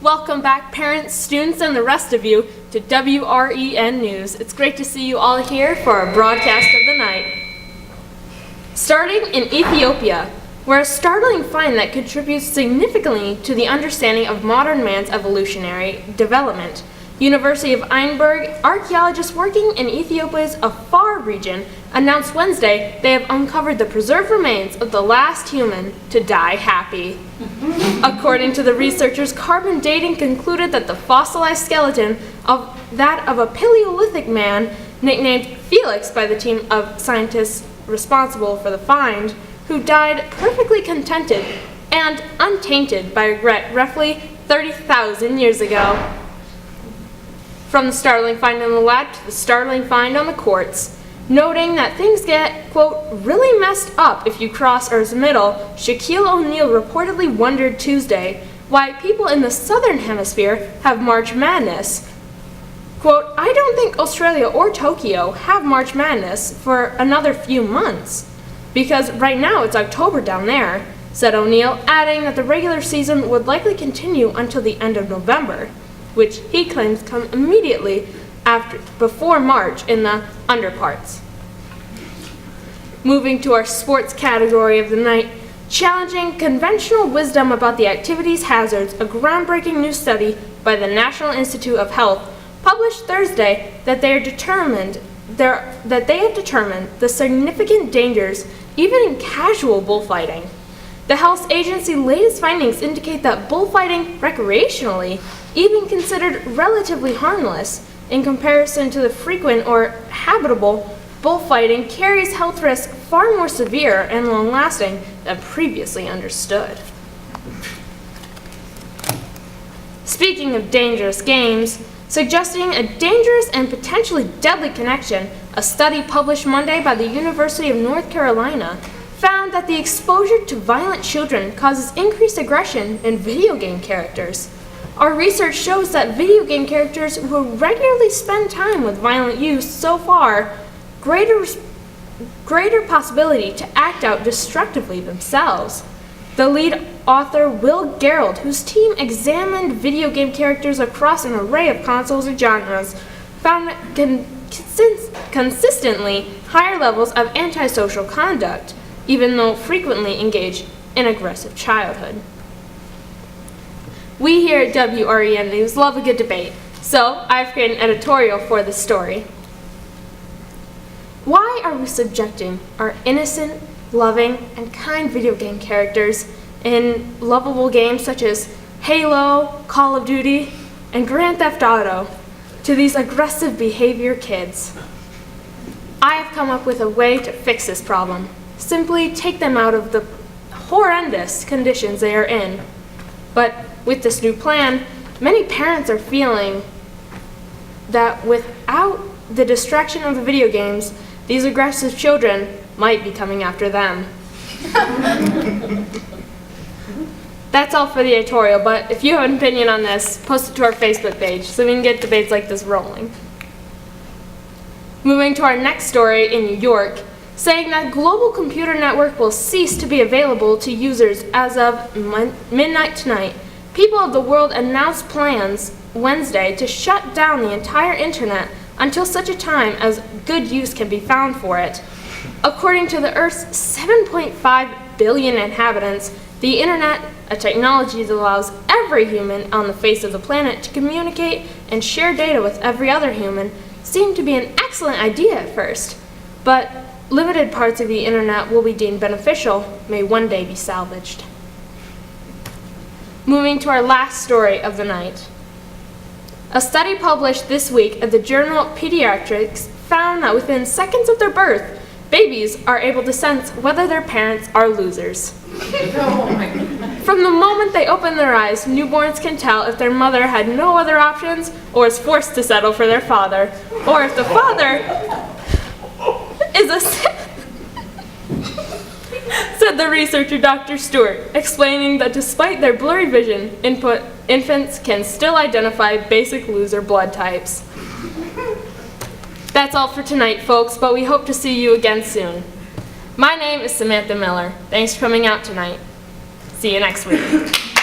Welcome back, parents, students, and the rest of you to WREN News. It's great to see you all here for our broadcast of the night. Starting in Ethiopia, where a startling find that contributes significantly to the understanding of modern man's evolutionary development. University of Edinburgh archaeologists working in Ethiopia's Afar region announced Wednesday they have uncovered the preserved remains of the last human to die happy. According to the researchers, carbon dating concluded that the fossilized skeleton of that of a Paleolithic man, nicknamed Felix by the team of scientists responsible for the find, who died perfectly contented and untainted by regret roughly 30,000 years ago. From the startling find in the lab to the startling find on the courts, noting that things get, quote, really messed up if you cross Earth's middle, Shaquille O'Neal reportedly wondered Tuesday why people in the southern hemisphere have March Madness. Quote, I don't think Australia or Tokyo have March Madness for another few months, because right now it's October down there, said O'Neal, adding that the regular season would likely continue until the end of November, which he claims come immediately before March in the underparts. Moving to our sports category of the night, challenging conventional wisdom about the activities hazards, a groundbreaking new study by the National Institute of Health published Thursday that they have determined the significant dangers even in casual bullfighting. The health agency's latest findings indicate that bullfighting recreationally, even considered relatively harmless in comparison to the frequent or habitable bullfighting, carries health risks far more severe and long-lasting than previously understood. Speaking of dangerous games, suggesting a dangerous and potentially deadly connection, a study published Monday by the University of North Carolina found that the exposure to violent children causes increased aggression in video game characters. Our research shows that video game characters who regularly spend time with violent youth so far greater possibility to act out destructively themselves. The lead author, Will Gerald, whose team examined video game characters across an array of consoles and genres, found consistently higher levels of antisocial conduct, even though frequently engaged in aggressive childhood. We here at WREN News love a good debate, so I've created an editorial for this story. Why are we subjecting our innocent, loving, and kind video game characters in lovable games such as Halo, Call of Duty, and Grand Theft Auto to these aggressive behavior kids? I have come up with a way to fix this problem. Simply take them out of the horrendous conditions they are in. But with this new plan, many parents are feeling that without the distraction of the video games, these aggressive children might be coming after them. That's all for the editorial, but if you have an opinion on this, post it to our Facebook page so we can get debates like this rolling. Moving to our next story in New York, saying that Global Computer Network will cease to be available to users as of midnight tonight. People of the world announced plans Wednesday to shut down the entire internet until such a time as good use can be found for it. According to the Earth's 7.5 billion inhabitants, the internet, a technology that allows every human on the face of the planet to communicate and share data with every other human, seemed to be an excellent idea at first, but limited parts of the internet will be deemed beneficial, may one day be salvaged. Moving to our last story of the night. A study published this week at the journal Pediatrics found that within seconds of their birth, babies are able to sense whether their parents are losers. From the moment they open their eyes, newborns can tell if their mother had no other options or is forced to settle for their father, or if the father is a said the researcher Dr. Stewart, explaining that despite their blurry vision input, infants can still identify basic loser blood types. That's all for tonight, folks, but we hope to see you again soon. My name is Samantha Miller. Thanks for coming out tonight. See you next week.